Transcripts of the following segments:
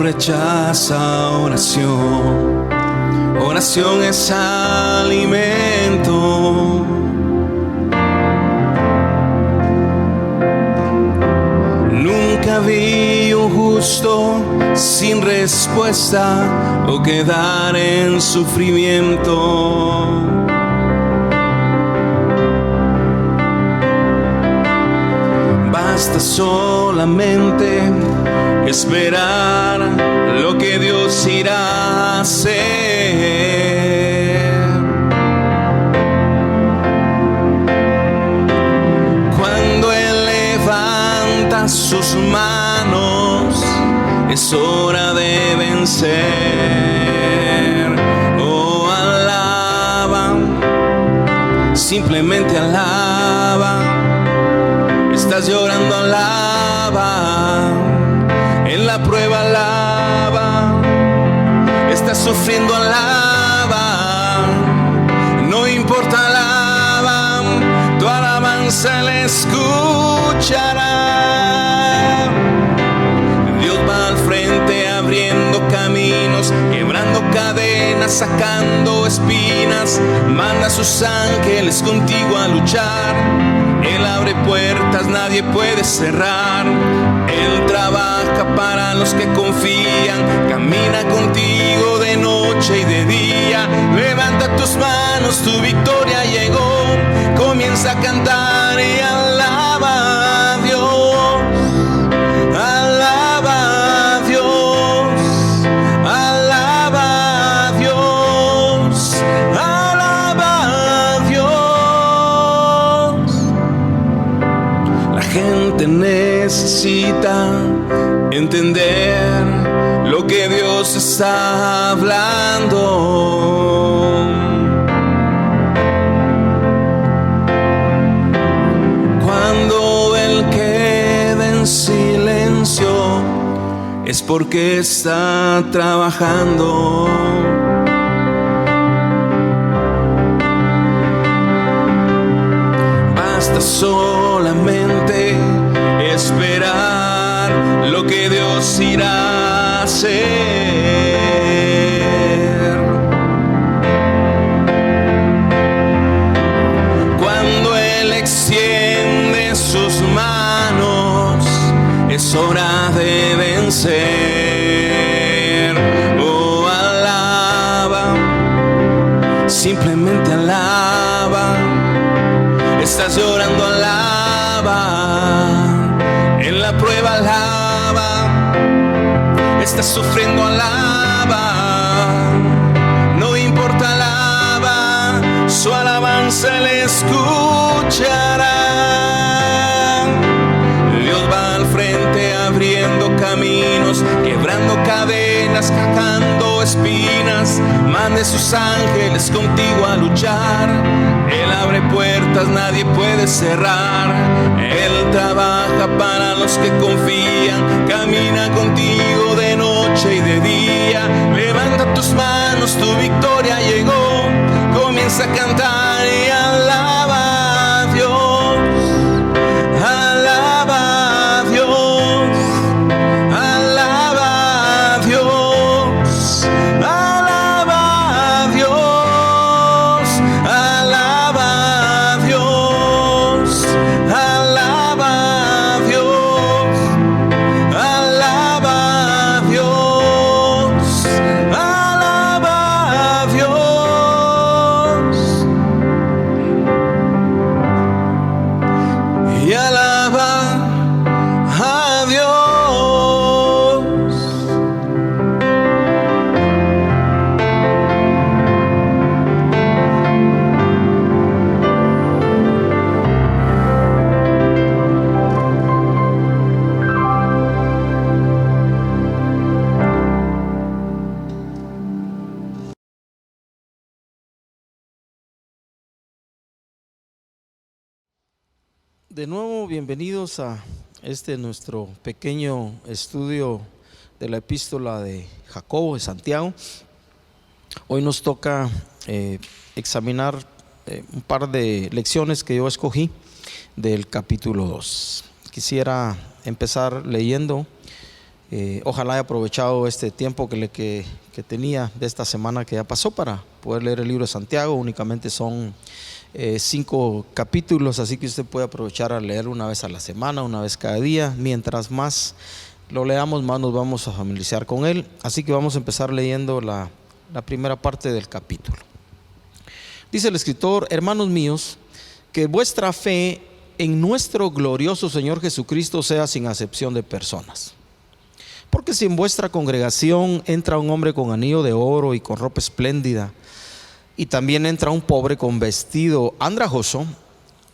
rechaza oración. Oración es alimento. Nunca vi un justo sin respuesta o quedar en sufrimiento. Basta solamente esperar lo que Dios irá a hacer. Cuando Él levanta sus manos, es hora de vencer. Oh, alaba, simplemente alaba. Estás llorando, alaba. En la prueba, alaba. Estás sufriendo, alaba. No importa, alaba. Tu alabanza le escuchará. Dios va al frente abriendo caminos, quebrando cadenas, sacando espinas. Manda a sus ángeles contigo a luchar. Él abre puertas, nadie puede cerrar. Él trabaja para los que confían. Camina contigo de noche y de día. Levanta tus manos, tu victoria llegó. Comienza a cantar y alaba a Dios. Alaba a Dios. Alaba a Dios. Alaba a Dios. La gente necesita entender lo que Dios está hablando. Cuando Él queda en silencio, es porque está trabajando. Basta solamente esperar lo que Dios irá a hacer. Cuando Él extiende sus manos, es hora de vencer. Oh, alaba, simplemente alaba. Estás llorando, alaba. En la prueba, alaba. Estás sufriendo, alaba. No importa, alaba. Su alabanza le escuchará. Dios va al frente abriendo caminos, quebrando cadenas, sacando espinas. Mande sus ángeles contigo a luchar. Él abre puertas, nadie puede cerrar. Él trabaja para los que confían. Camina contigo de noche y de día. Levanta tus manos, tu victoria llegó. Comienza a cantar y alaba a Dios. Alaba a Dios. Alaba a Dios. Alaba a Dios. Alaba a Dios. Alaba a Dios. Alaba a Dios. Alaba a Dios. Y alaba a Dios. De nuevo, bienvenidos a nuestro pequeño estudio de la epístola de Jacobo, de Santiago. Hoy nos toca examinar un par de lecciones que yo escogí del capítulo 2. Quisiera empezar leyendo Ojalá haya aprovechado este tiempo que tenía de esta semana que ya pasó para poder leer el libro de Santiago. Únicamente son 5 capítulos, así que usted puede aprovechar a leer una vez a la semana, una vez cada día. Mientras más lo leamos, más nos vamos a familiarizar con él. Así que vamos a empezar leyendo la primera parte del capítulo. Dice el escritor: hermanos míos, que vuestra fe en nuestro glorioso Señor Jesucristo sea sin acepción de personas. Porque si en vuestra congregación entra un hombre con anillo de oro y con ropa espléndida, y también entra un pobre con vestido andrajoso,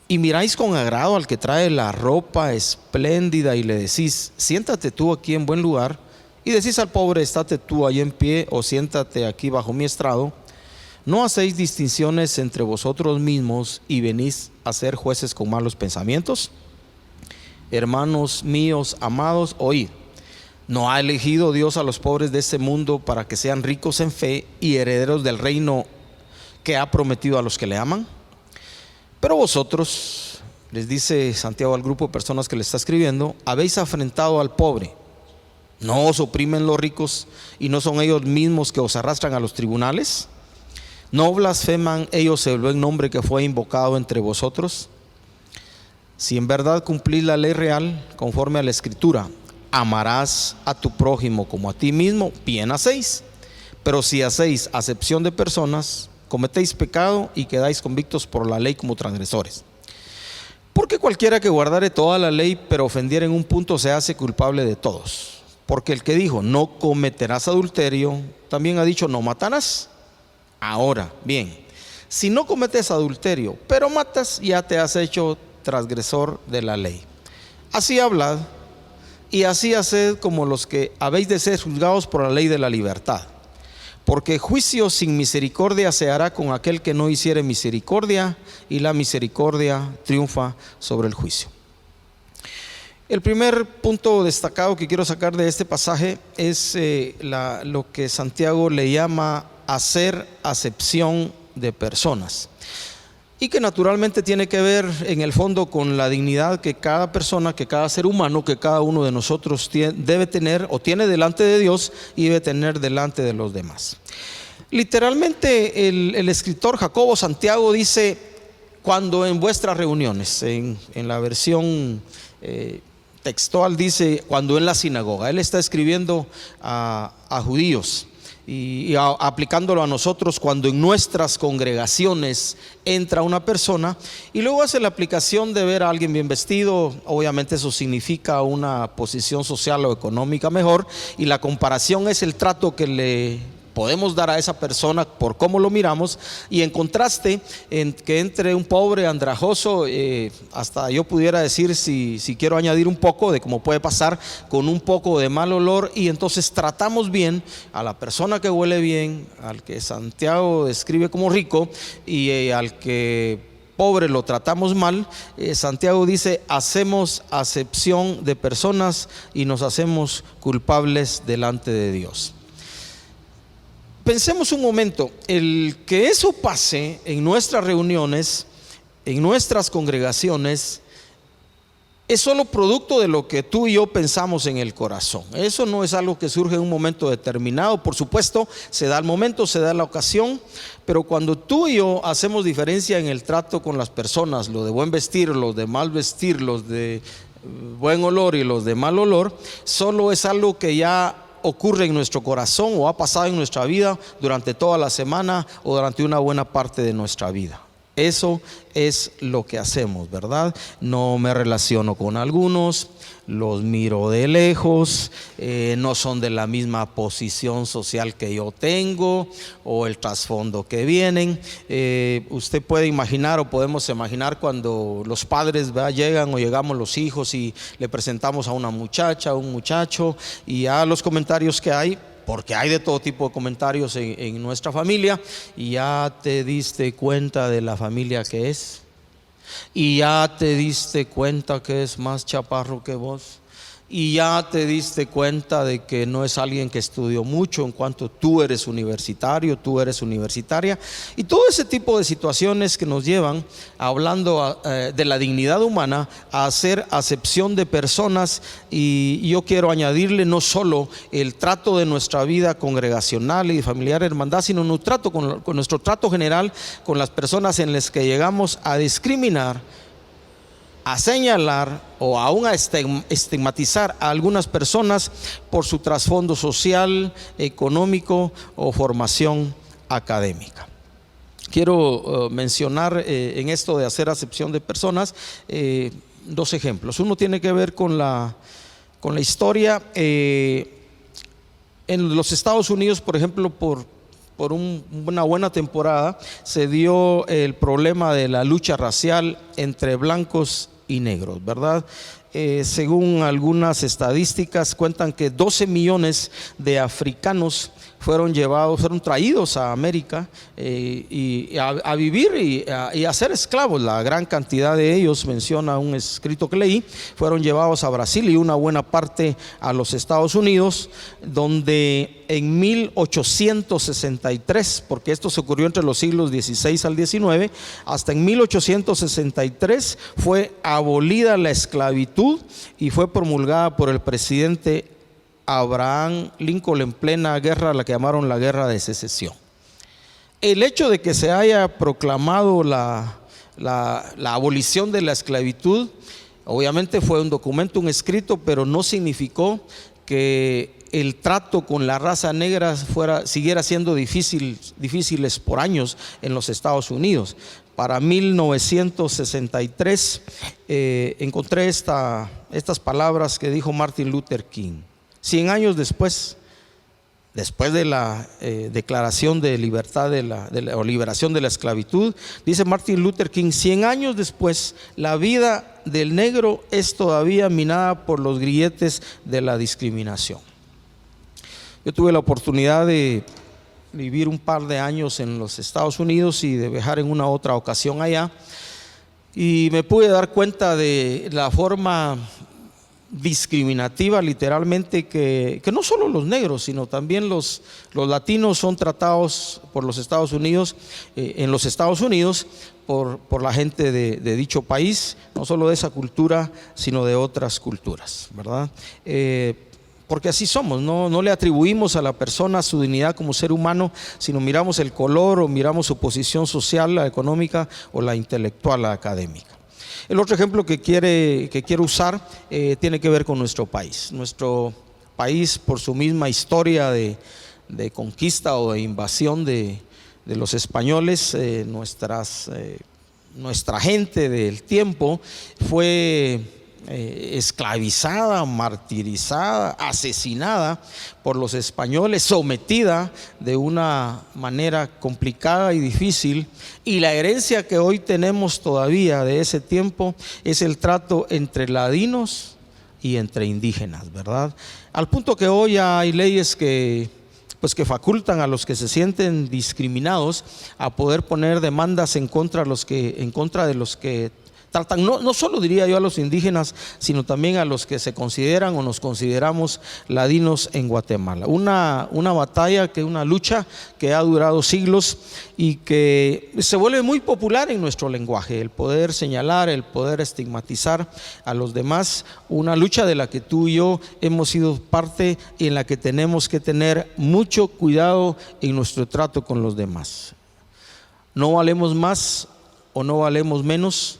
y miráis con agrado al que trae la ropa espléndida y le decís: siéntate tú aquí en buen lugar, y decís al pobre: estate tú ahí en pie, o siéntate aquí bajo mi estrado, ¿no hacéis distinciones entre vosotros mismos y venís a ser jueces con malos pensamientos? Hermanos míos amados, oíd. ¿No ha elegido Dios a los pobres de este mundo para que sean ricos en fe y herederos del reino que ha prometido a los que le aman? Pero vosotros, les dice Santiago al grupo de personas que le está escribiendo, habéis afrentado al pobre. ¿No os oprimen los ricos y no son ellos mismos que os arrastran a los tribunales? ¿No blasfeman ellos el buen nombre que fue invocado entre vosotros? Si en verdad cumplís la ley real conforme a la Escritura, amarás a tu prójimo como a ti mismo, bien hacéis. Pero si hacéis acepción de personas, cometéis pecado y quedáis convictos por la ley como transgresores. Porque cualquiera que guardare toda la ley pero ofendiera en un punto se hace culpable de todos. Porque el que dijo no cometerás adulterio, también ha dicho no matarás. Ahora bien, si no cometes adulterio pero matas, ya te has hecho transgresor de la ley. Así hablad y así haced como los que habéis de ser juzgados por la ley de la libertad. Porque juicio sin misericordia se hará con aquel que no hiciere misericordia, y la misericordia triunfa sobre el juicio. El primer punto destacado que quiero sacar de este pasaje es lo que Santiago le llama hacer acepción de personas, y que naturalmente tiene que ver en el fondo con la dignidad que cada persona, que cada ser humano, que cada uno de nosotros debe tener o tiene delante de Dios y debe tener delante de los demás. Literalmente el escritor Jacobo Santiago dice: cuando en vuestras reuniones, en la versión textual dice cuando en la sinagoga. Él está escribiendo a judíos y aplicándolo a nosotros cuando en nuestras congregaciones entra una persona, y luego hace la aplicación de ver a alguien bien vestido. Obviamente eso significa una posición social o económica mejor, y la comparación es el trato que le podemos dar a esa persona por cómo lo miramos, y en contraste en que entre un pobre andrajoso, hasta yo pudiera decir, si quiero añadir un poco de cómo puede pasar, con un poco de mal olor, y entonces tratamos bien a la persona que huele bien, al que Santiago describe como rico, y al que pobre lo tratamos mal. Santiago dice: hacemos acepción de personas y nos hacemos culpables delante de Dios. Pensemos un momento, el que eso pase en nuestras reuniones, en nuestras congregaciones, es solo producto de lo que tú y yo pensamos en el corazón. Eso no es algo que surge en un momento determinado. Por supuesto, se da el momento, se da la ocasión, pero cuando tú y yo hacemos diferencia en el trato con las personas, lo de buen vestir, los de mal vestir, los de buen olor y los de mal olor, solo es algo que ya ocurre en nuestro corazón o ha pasado en nuestra vida durante toda la semana o durante una buena parte de nuestra vida. Eso es lo que hacemos, ¿verdad? No me relaciono con algunos, los miro de lejos, no son de la misma posición social que yo tengo o el trasfondo que vienen. Usted puede imaginar o podemos imaginar cuando los padres llegan o llegamos los hijos y le presentamos a una muchacha, a un muchacho, y a los comentarios que hay, porque hay de todo tipo de comentarios en nuestra familia, y ya te diste cuenta de la familia que es, y ya te diste cuenta que es más chaparro que vos, y ya te diste cuenta de que no es alguien que estudió mucho en cuanto tú eres universitario, tú eres universitaria, y todo ese tipo de situaciones que nos llevan, hablando de la dignidad humana, a hacer acepción de personas. Y yo quiero añadirle no solo el trato de nuestra vida congregacional y familiar hermandad, sino con nuestro trato general con las personas en las que llegamos a discriminar, a señalar o aún a estigmatizar a algunas personas por su trasfondo social, económico o formación académica. Quiero mencionar en esto de hacer acepción de personas dos ejemplos. Uno tiene que ver con la historia. En los Estados Unidos, por ejemplo, por una buena temporada se dio el problema de la lucha racial entre blancos y negros, ¿verdad? Según algunas estadísticas cuentan que 12 millones de africanos fueron traídos a América y a vivir y a ser esclavos. La gran cantidad de ellos, menciona un escrito que leí, fueron llevados a Brasil y una buena parte a los Estados Unidos, donde en 1863, porque esto se ocurrió entre los siglos XVI al XIX, hasta en 1863 fue abolida la esclavitud y fue promulgada por el presidente Abraham Lincoln en plena guerra, la que llamaron la Guerra de Secesión. El hecho de que se haya proclamado la abolición de la esclavitud, obviamente fue un documento, un escrito, pero no significó que el trato con la raza negra siguiera siendo difíciles por años en los Estados Unidos. Para 1963 encontré estas palabras que dijo Martin Luther King. 100 años después de la declaración de libertad o liberación de la esclavitud, dice Martin Luther King: 100 años después, la vida del negro es todavía minada por los grilletes de la discriminación. Yo tuve la oportunidad de vivir un par de años en los Estados Unidos y de viajar en una otra ocasión allá, y me pude dar cuenta de la forma discriminativa, literalmente, que no solo los negros, sino también los latinos son tratados por los Estados Unidos, en los Estados Unidos, por la gente de dicho país, no solo de esa cultura, sino de otras culturas, ¿verdad? Porque así somos, no le atribuimos a la persona su dignidad como ser humano, sino miramos el color o miramos su posición social, la económica o la intelectual, la académica. El otro ejemplo que quiero usar tiene que ver con nuestro país. Nuestro país, por su misma historia de conquista o de invasión de los españoles, nuestra gente del tiempo fue esclavizada, martirizada, asesinada por los españoles, sometida de una manera complicada y difícil, y la herencia que hoy tenemos todavía de ese tiempo es el trato entre ladinos y entre indígenas, ¿verdad? Al punto que hoy hay leyes que facultan a los que se sienten discriminados a poder poner demandas en contra de los que tratan, no solo diría yo a los indígenas, sino también a los que se consideran o nos consideramos ladinos en Guatemala. Una batalla, una lucha que ha durado siglos y que se vuelve muy popular en nuestro lenguaje, el poder señalar, el poder estigmatizar a los demás, una lucha de la que tú y yo hemos sido parte y en la que tenemos que tener mucho cuidado en nuestro trato con los demás. No valemos más o no valemos menos.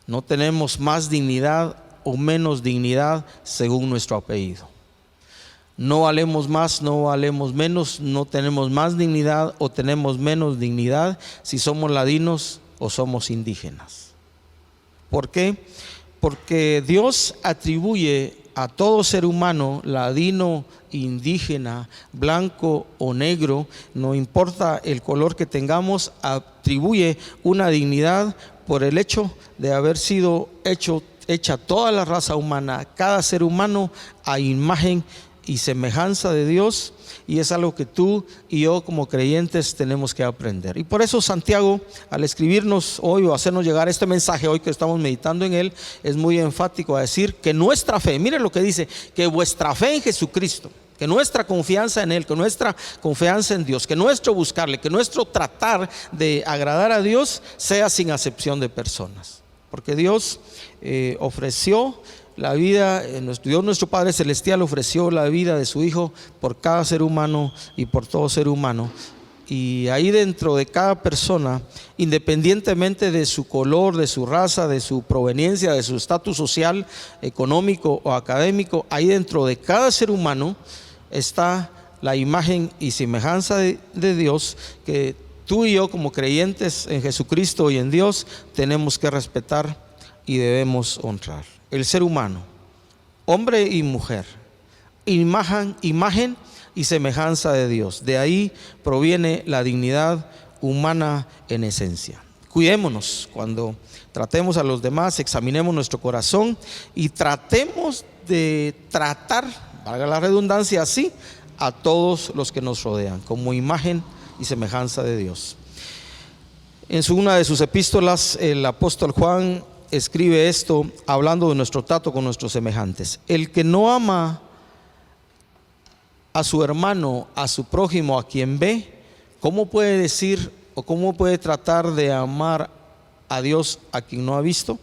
No tenemos más dignidad o menos dignidad según nuestro apellido. No valemos más, no valemos menos, no tenemos más dignidad o tenemos menos dignidad si somos ladinos o somos indígenas. ¿Por qué? Porque Dios atribuye a todo ser humano, ladino, indígena, blanco o negro, no importa el color que tengamos, atribuye una dignidad por el hecho de haber sido hecha toda la raza humana, cada ser humano, a imagen y semejanza de Dios, y es algo que tú y yo como creyentes tenemos que aprender. Y por eso Santiago, al escribirnos hoy o hacernos llegar este mensaje hoy que estamos meditando en él, es muy enfático a decir que nuestra fe, mire lo que dice, que vuestra fe en Jesucristo, que nuestra confianza en Él, que nuestra confianza en Dios, que nuestro buscarle, que nuestro tratar de agradar a Dios sea sin acepción de personas. Porque Dios ofreció la vida, Dios nuestro Padre Celestial ofreció la vida de su Hijo por cada ser humano y por todo ser humano. Y ahí dentro de cada persona, independientemente de su color, de su raza, de su proveniencia, de su estatus social, económico o académico, ahí dentro de cada ser humano está la imagen y semejanza de Dios, que tú y yo como creyentes en Jesucristo y en Dios tenemos que respetar y debemos honrar. El ser humano, hombre y mujer, imagen y semejanza de Dios. De ahí proviene la dignidad humana en esencia. Cuidémonos cuando tratemos a los demás, examinemos nuestro corazón y tratemos de tratar, valga la redundancia, así a todos los que nos rodean como imagen y semejanza de Dios. En una de sus epístolas, el apóstol Juan escribe esto hablando de nuestro trato con nuestros semejantes: el que no ama a su hermano, a su prójimo, a quien ve, ¿cómo puede decir o cómo puede tratar de amar a Dios a quien no ha visto?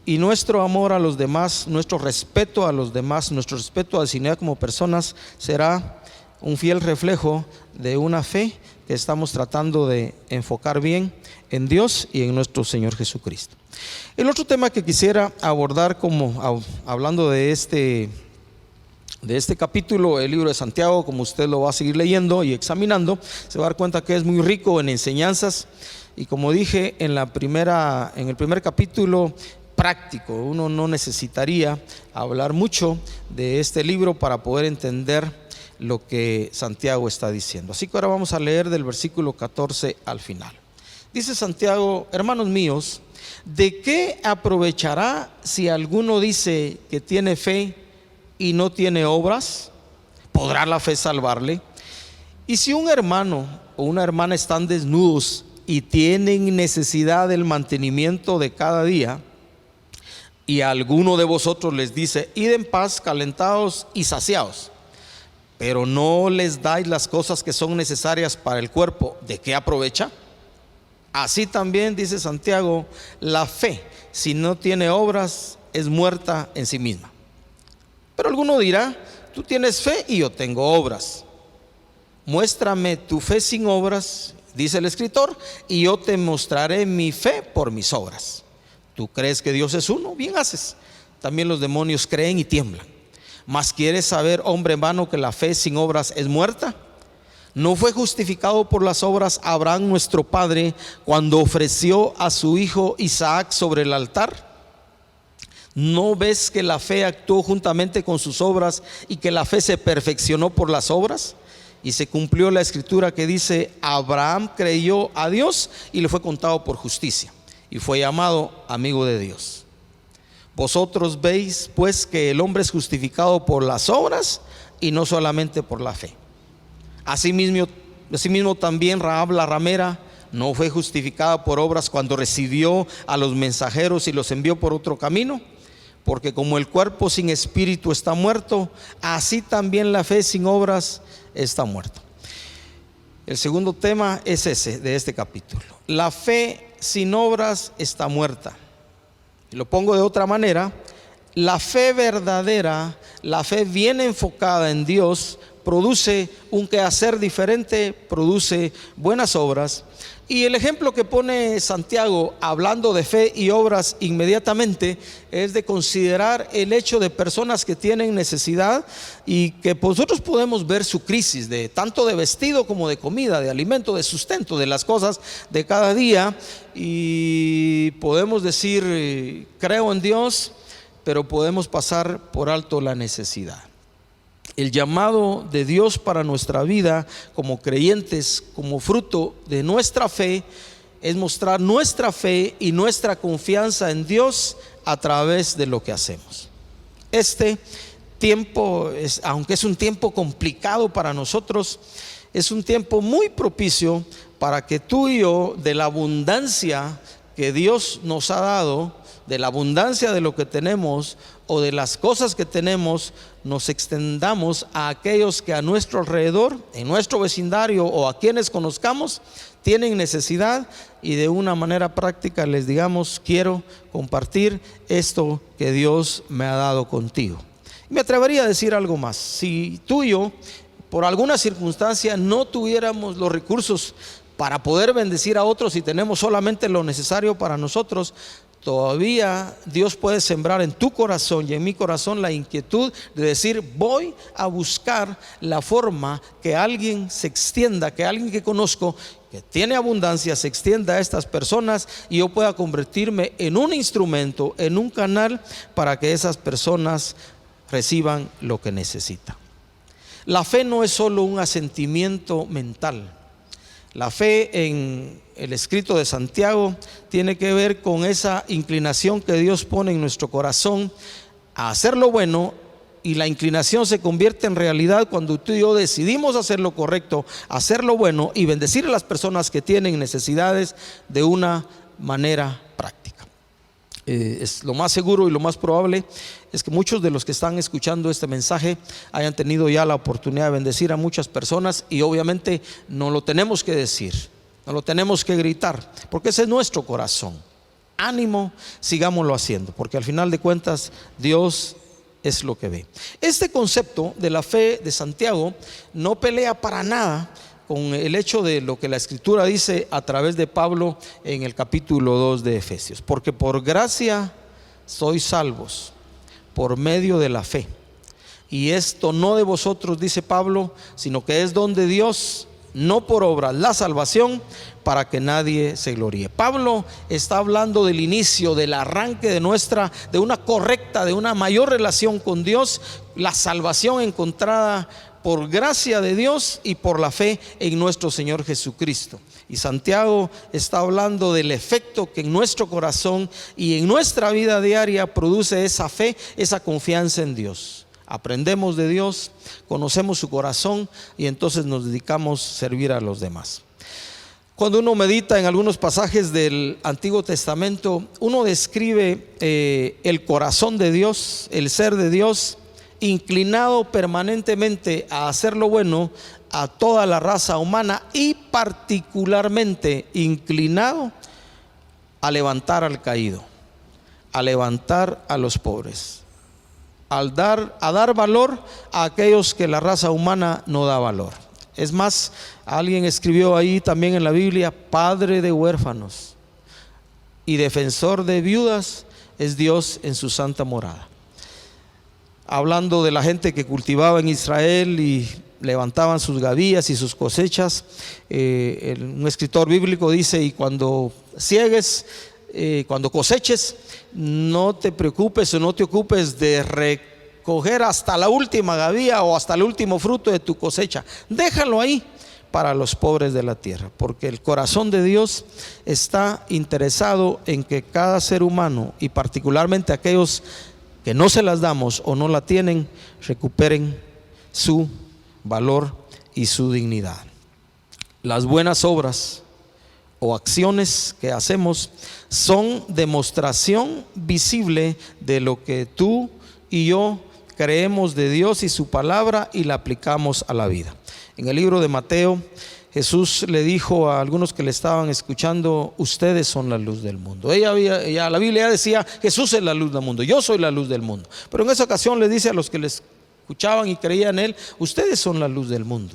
Y nuestro amor a los demás, nuestro respeto a los demás, nuestro respeto a la dignidad como personas será un fiel reflejo de una fe que estamos tratando de enfocar bien en Dios y en nuestro Señor Jesucristo. El otro tema que quisiera abordar, como hablando de este capítulo, el libro de Santiago, como usted lo va a seguir leyendo y examinando, se va a dar cuenta que es muy rico en enseñanzas. Y como dije en el primer capítulo, práctico. Uno no necesitaría hablar mucho de este libro para poder entender lo que Santiago está diciendo. Así que ahora vamos a leer del versículo 14 al final. Dice Santiago: hermanos míos, ¿de qué aprovechará si alguno dice que tiene fe y no tiene obras? ¿Podrá la fe salvarle? Y si un hermano o una hermana están desnudos y tienen necesidad del mantenimiento de cada día, y a alguno de vosotros les dice: id en paz, calentados y saciados, pero no les dais las cosas que son necesarias para el cuerpo, ¿de qué aprovecha? Así también, dice Santiago, la fe, si no tiene obras, es muerta en sí misma. Pero alguno dirá: tú tienes fe y yo tengo obras. Muéstrame tu fe sin obras, dice el escritor, y yo te mostraré mi fe por mis obras. ¿Tú crees que Dios es uno? Bien haces. También los demonios creen y tiemblan. ¿Mas quieres saber, hombre vano, que la fe sin obras es muerta? ¿No fue justificado por las obras Abraham nuestro padre cuando ofreció a su hijo Isaac sobre el altar? ¿No ves que la fe actuó juntamente con sus obras y que la fe se perfeccionó por las obras? Y se cumplió la escritura que dice: Abraham creyó a Dios y le fue contado por justicia, y fue llamado amigo de Dios. Vosotros veis pues que el hombre es justificado por las obras y no solamente por la fe. Asimismo también Rahab la ramera no fue justificada por obras cuando recibió a los mensajeros y los envió por otro camino. Porque como el cuerpo sin espíritu está muerto, así también la fe sin obras está muerta. El segundo tema es ese de este capítulo: la fe sin obras está muerta. Y lo pongo de otra manera: la fe verdadera, la fe bien enfocada en Dios, produce un quehacer diferente, produce buenas obras. Y el ejemplo que pone Santiago hablando de fe y obras inmediatamente es de considerar el hecho de personas que tienen necesidad y que nosotros podemos ver su crisis de tanto de vestido como de comida, de alimento, de sustento, de las cosas de cada día, y podemos decir creo en Dios, pero podemos pasar por alto la necesidad. El llamado de Dios para nuestra vida como creyentes, como fruto de nuestra fe, es mostrar nuestra fe y nuestra confianza en Dios a través de lo que hacemos. Este tiempo, aunque es un tiempo complicado para nosotros, es un tiempo muy propicio para que tú y yo, de la abundancia que Dios nos ha dado, de la abundancia de lo que tenemos o de las cosas que tenemos, nos extendamos a aquellos que a nuestro alrededor, en nuestro vecindario o a quienes conozcamos, tienen necesidad, y de una manera práctica les digamos: quiero compartir esto que Dios me ha dado contigo. Me atrevería a decir algo más: si tú y yo por alguna circunstancia no tuviéramos los recursos para poder bendecir a otros y tenemos solamente lo necesario para nosotros, todavía Dios puede sembrar en tu corazón y en mi corazón la inquietud de decir: voy a buscar la forma que alguien se extienda, que alguien que conozco que tiene abundancia se extienda a estas personas, y yo pueda convertirme en un instrumento, en un canal para que esas personas reciban lo que necesitan. La fe no es solo un asentimiento mental. La fe en el escrito de Santiago tiene que ver con esa inclinación que Dios pone en nuestro corazón a hacer lo bueno, y la inclinación se convierte en realidad cuando tú y yo decidimos hacer lo correcto, hacer lo bueno y bendecir a las personas que tienen necesidades de una manera práctica. Es lo más seguro y lo más probable es que muchos de los que están escuchando este mensaje hayan tenido ya la oportunidad de bendecir a muchas personas, y obviamente no lo tenemos que decir, no lo tenemos que gritar, porque ese es nuestro corazón. Ánimo, sigámoslo haciendo, porque al final de cuentas Dios es lo que ve. Este concepto de la fe de Santiago no pelea para nada con el hecho de lo que la Escritura dice a través de Pablo en el capítulo 2 de Efesios: porque por gracia sois salvos por medio de la fe, y esto no de vosotros, dice Pablo, sino que es don de Dios, no por obras, la salvación, para que nadie se gloríe. Pablo está hablando del inicio, del arranque de una correcta, de una mayor relación con Dios, la salvación encontrada por gracia de Dios y por la fe en nuestro Señor Jesucristo. Y Santiago está hablando del efecto que en nuestro corazón y en nuestra vida diaria produce esa fe, esa confianza en Dios. Aprendemos de Dios, conocemos su corazón, y entonces nos dedicamos a servir a los demás. Cuando uno medita en algunos pasajes del Antiguo Testamento, uno describe el corazón de Dios, el ser de Dios, inclinado permanentemente a hacer lo bueno a toda la raza humana, y particularmente inclinado a levantar al caído, a levantar a los pobres, a dar valor a aquellos que la raza humana no da valor. Es más, alguien escribió ahí también en la Biblia: padre de huérfanos y defensor de viudas es Dios en su santa morada. Hablando de la gente que cultivaba en Israel y levantaban sus gavillas y sus cosechas, un escritor bíblico dice: y cuando ciegues, cuando coseches, no te preocupes o no te ocupes de recoger hasta la última gavilla o hasta el último fruto de tu cosecha, déjalo ahí para los pobres de la tierra, porque el corazón de Dios está interesado en que cada ser humano, y particularmente aquellos que no se las damos o no la tienen, recuperen su valor y su dignidad. Las buenas obras o acciones que hacemos son demostración visible de lo que tú y yo creemos de Dios y su palabra, y la aplicamos a la vida. En el libro de Mateo, Jesús le dijo a algunos que le estaban escuchando: ustedes son la luz del mundo. La Biblia decía: Jesús es la luz del mundo, yo soy la luz del mundo. Pero en esa ocasión le dice a los que le escuchaban y creían en él: ustedes son la luz del mundo.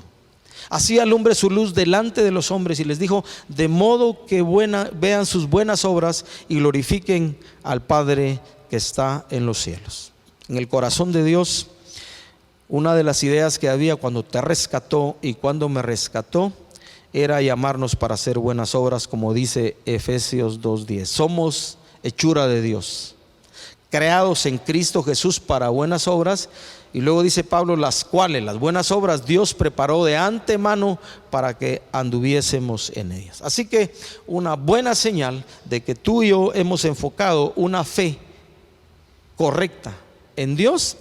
Así alumbre su luz delante de los hombres, y les dijo: de modo que vean sus buenas obras y glorifiquen al Padre que está en los cielos. En el corazón de Dios, una de las ideas que había cuando te rescató y cuando me rescató era llamarnos para hacer buenas obras, como dice Efesios 2:10. Somos hechura de Dios, creados en Cristo Jesús para buenas obras. Y luego dice Pablo: las buenas obras Dios preparó de antemano para que anduviésemos en ellas. Así que una buena señal de que tú y yo hemos enfocado una fe correcta en Dios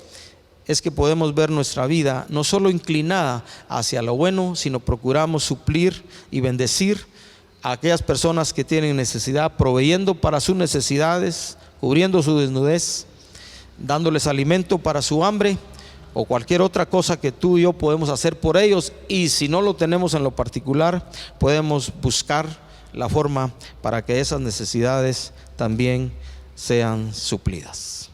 es que podemos ver nuestra vida no solo inclinada hacia lo bueno, sino procuramos suplir y bendecir a aquellas personas que tienen necesidad, proveyendo para sus necesidades, cubriendo su desnudez, dándoles alimento para su hambre o cualquier otra cosa que tú y yo podemos hacer por ellos. Y si no lo tenemos en lo particular, podemos buscar la forma para que esas necesidades también sean suplidas.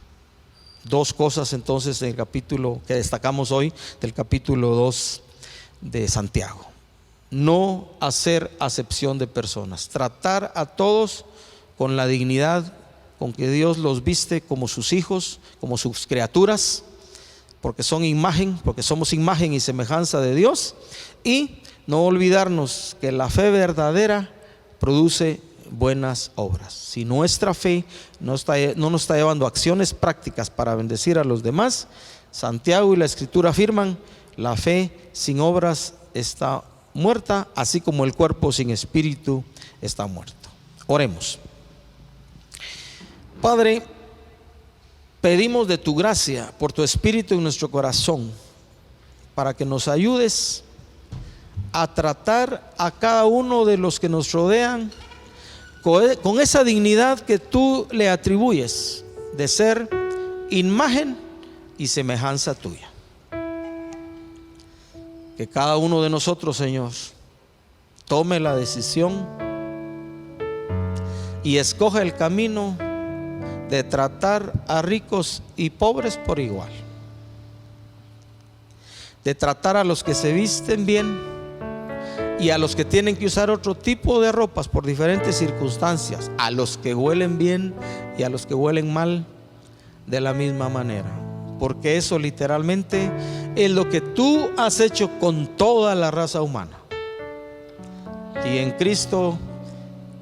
Dos cosas entonces en el capítulo que destacamos hoy, del capítulo 2 de Santiago. No hacer acepción de personas, tratar a todos con la dignidad con que Dios los viste como sus hijos, como sus criaturas, porque son imagen, porque somos imagen y semejanza de Dios. Y no olvidarnos que la fe verdadera produce buenas obras. Si nuestra fe no nos está llevando a acciones prácticas para bendecir a los demás, Santiago y la Escritura afirman: la fe sin obras está muerta, así como el cuerpo sin espíritu está muerto. Oremos. Padre, pedimos de tu gracia por tu espíritu en nuestro corazón, para que nos ayudes a tratar a cada uno de los que nos rodean con esa dignidad que tú le atribuyes de ser imagen y semejanza tuya. Que cada uno de nosotros, Señor, tome la decisión y escoja el camino de tratar a ricos y pobres por igual, de tratar a los que se visten bien y a los que tienen que usar otro tipo de ropas por diferentes circunstancias, a los que huelen bien y a los que huelen mal de la misma manera, porque eso literalmente es lo que tú has hecho con toda la raza humana. Y en Cristo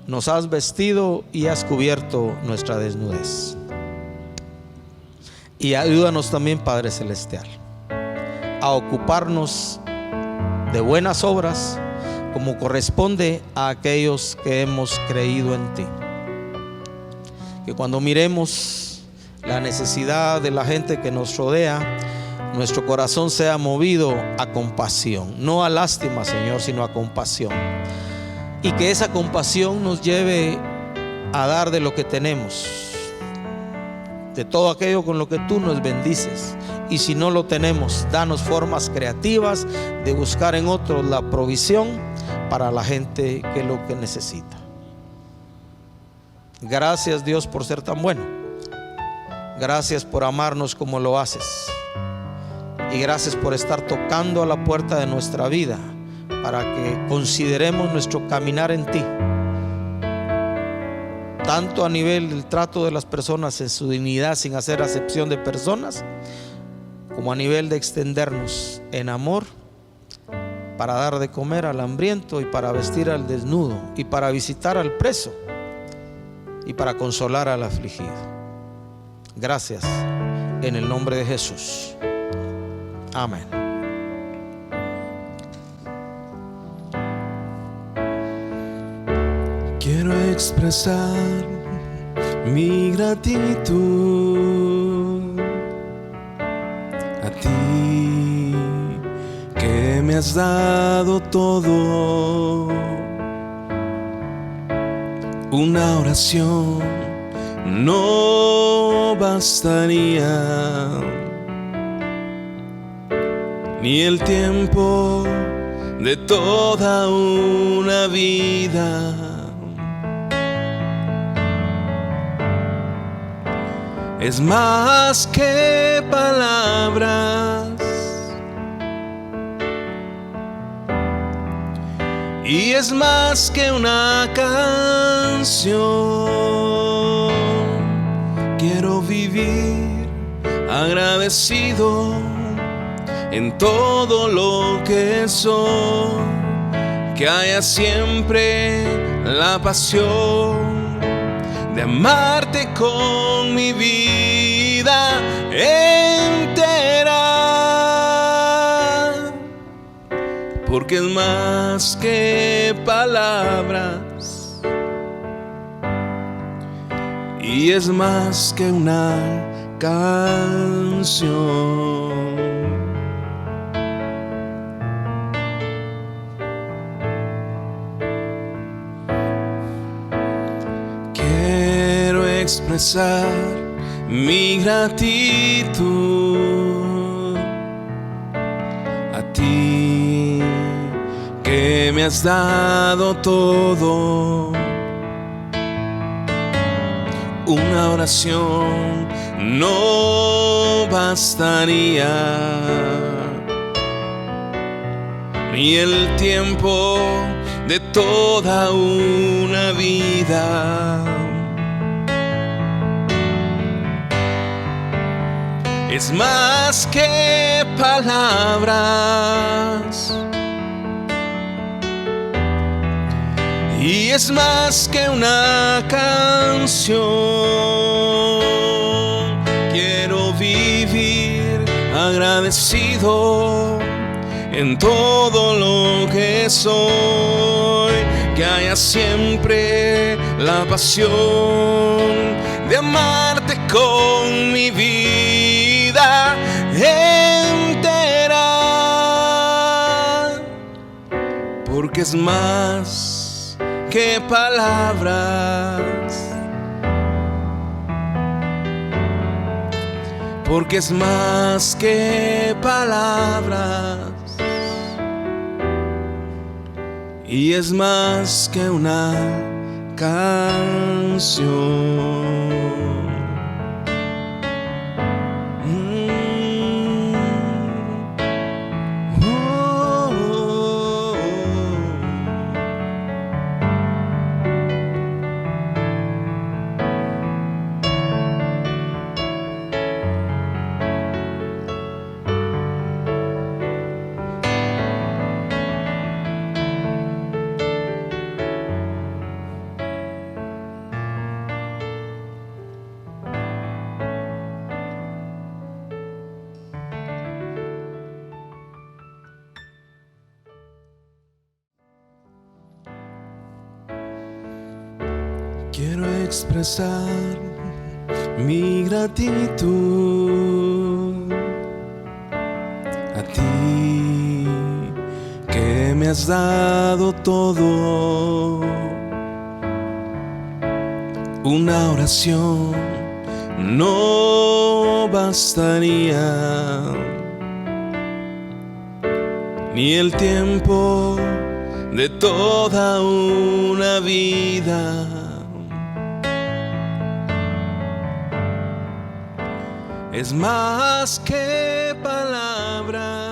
nos has vestido y has cubierto nuestra desnudez. Y ayúdanos también, Padre Celestial, a ocuparnos de buenas obras como corresponde a aquellos que hemos creído en ti. Que cuando miremos la necesidad de la gente que nos rodea, nuestro corazón sea movido a compasión, no a lástima, Señor, sino a compasión. Y que esa compasión nos lleve a dar de lo que tenemos, de todo aquello con lo que tú nos bendices. Y si no lo tenemos, danos formas creativas de buscar en otros la provisión para la gente que lo que necesita. Gracias, Dios, por ser tan bueno. Gracias por amarnos como lo haces. Y gracias por estar tocando a la puerta de nuestra vida para que consideremos nuestro caminar en ti, tanto a nivel del trato de las personas en su dignidad sin hacer acepción de personas, como a nivel de extendernos en amor para dar de comer al hambriento y para vestir al desnudo y para visitar al preso y para consolar al afligido. Gracias en el nombre de Jesús. Amén. Quiero expresar mi gratitud a ti, que me has dado todo. Una oración no bastaría, ni el tiempo de toda una vida. Es más que palabras, y es más que una canción. Quiero vivir agradecido en todo lo que soy, que haya siempre la pasión de amarte con mi vida entera, porque es más que palabras y es más que una canción. Quiero expresar mi gratitud a ti, que me has dado todo. Una oración no bastaría, ni el tiempo de toda una vida. Es más que palabras, y es más que una canción. Quiero vivir agradecido en todo lo que soy, que haya siempre la pasión de amarte con mi vida entera, porque es más que palabras, porque es más que palabras, y es más que una canción. Quiero expresar mi gratitud a ti, que me has dado todo. Una oración no bastaría, ni el tiempo de toda una vida. Es más que palabras,